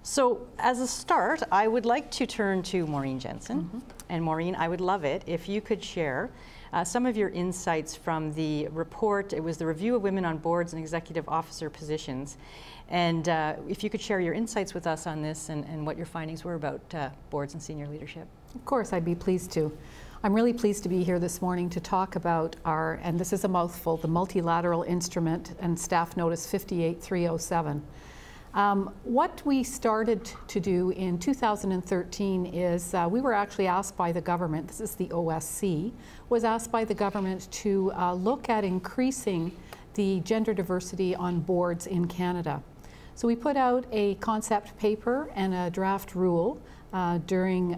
So as a start, I would like to turn to Maureen Jensen. And Maureen, I would love it if you could share some of your insights from the report. It was the review of women on boards and executive officer positions. And if you could share your insights with us on this and what your findings were about boards and senior leadership. Of course, I'd be pleased to. I'm really pleased to be here this morning to talk about our, and this is a mouthful, the Multilateral Instrument and Staff Notice 58307. What we started to do in 2013 is we were actually asked by the government, this is the OSC, was asked by the government to look at increasing the gender diversity on boards in Canada. So we put out a concept paper and a draft rule during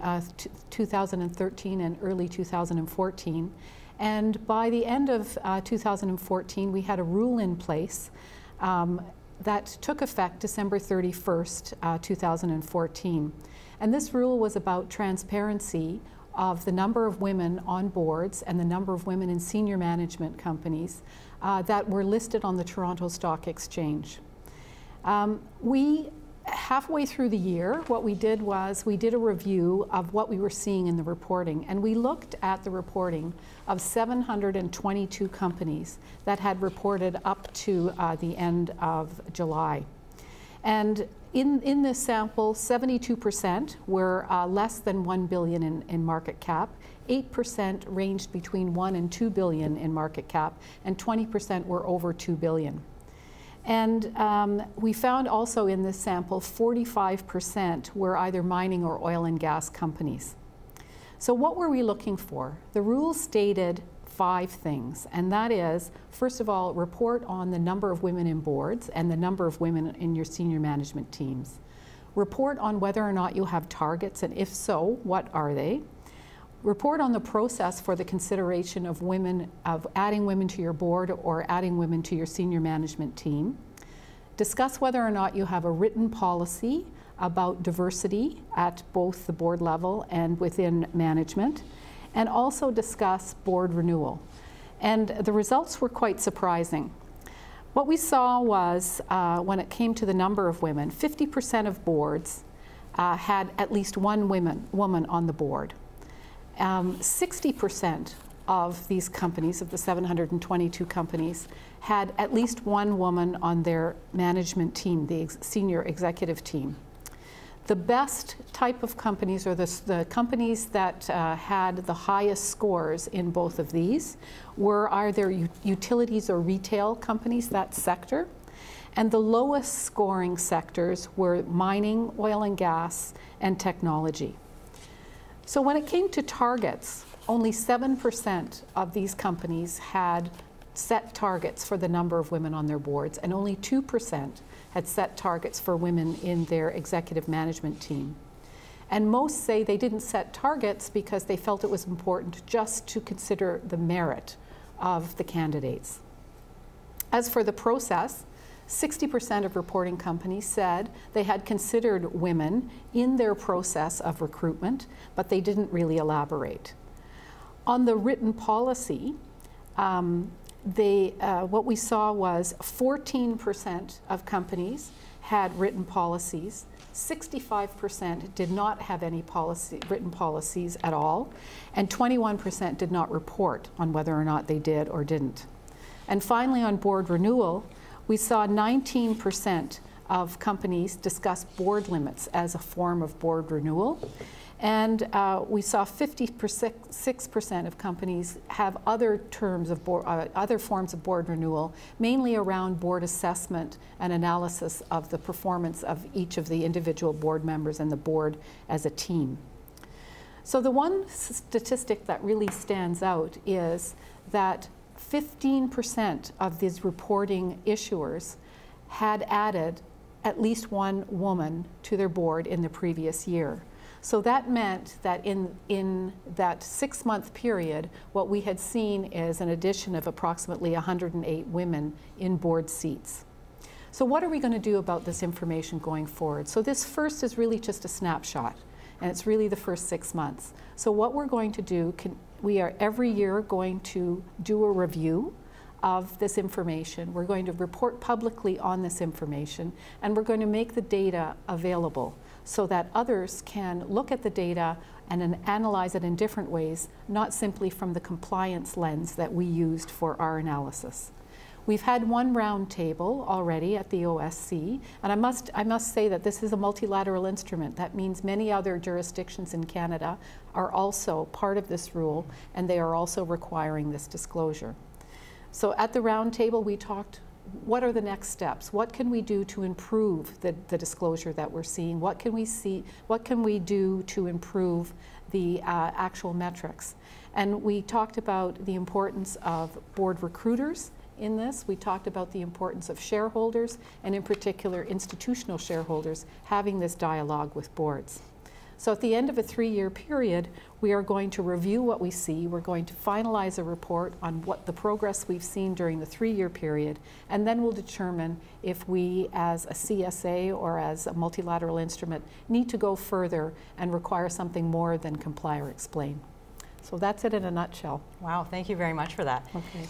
2013 and early 2014. And by the end of 2014, we had a rule in place that took effect December 31st, 2014. And this rule was about transparency of the number of women on boards and the number of women in senior management companies that were listed on the Toronto Stock Exchange. Halfway through the year, what we did was we did a review of what we were seeing in the reporting, and we looked at the reporting of 722 companies that had reported up to the end of July. And in this sample, 72% were less than 1 billion in market cap, 8% ranged between 1 and 2 billion in market cap, and 20% were over 2 billion. And we found also in this sample 45% were either mining or oil and gas companies. So what were we looking for? The rules stated 5 things, and that is, first of all, report on the number of women in boards and the number of women in your senior management teams. Report on whether or not you have targets, and if so, what are they? Report on the process for the consideration of women, of adding women to your board or adding women to your senior management team. Discuss whether or not you have a written policy about diversity at both the board level and within management. And also discuss board renewal. And the results were quite surprising. What we saw was, when it came to the number of women, 50% of boards had at least one woman on the board. 60% of these companies, of the 722 companies, had at least one woman on their management team, the senior executive team. The best type of companies, or the companies that had the highest scores in both of these, were either utilities or retail companies, that sector. And the lowest scoring sectors were mining, oil and gas, and technology. So when it came to targets, only 7% of these companies had set targets for the number of women on their boards, and only 2% had set targets for women in their executive management team. And most say they didn't set targets because they felt it was important just to consider the merit of the candidates. As for the process, 60% of reporting companies said they had considered women in their process of recruitment, but they didn't really elaborate. On the written policy, what we saw was 14% of companies had written policies, 65% did not have any written policies at all, and 21% did not report on whether or not they did or didn't. And finally, on board renewal, we saw 19% of companies discuss board limits as a form of board renewal. And we saw 56% of companies have other terms of other forms of board renewal, mainly around board assessment and analysis of the performance of each of the individual board members and the board as a team. So the one statistic that really stands out is that 15% of these reporting issuers had added at least one woman to their board in the previous year. So that meant that in that 6-month period, what we had seen is an addition of approximately 108 women in board seats. So what are we going to do about this information going forward? So this first is really just a snapshot, and it's really the first 6 months. So what we're going to do, we are every year going to do a review of this information. We're going to report publicly on this information, and we're going to make the data available so that others can look at the data and analyze it in different ways, not simply from the compliance lens that we used for our analysis. We've had one round table already at the OSC, and I must say that this is a multilateral instrument. That means many other jurisdictions in Canada are also part of this rule, and they are also requiring this disclosure. So at the round table, we talked, what are the next steps? What can we do to improve the disclosure that we're seeing? What can we do to improve the actual metrics? And we talked about the importance of board recruiters in this. We talked about the importance of shareholders, and in particular institutional shareholders, having this dialogue with boards. So at the end of a 3-year period, we are going to review what we see. We're going to finalize a report on what the progress we've seen during the 3-year period, and then we'll determine if we, as a CSA or as a multilateral instrument, need to go further and require something more than comply or explain. So that's it in a nutshell. Wow, thank you very much for that. Okay.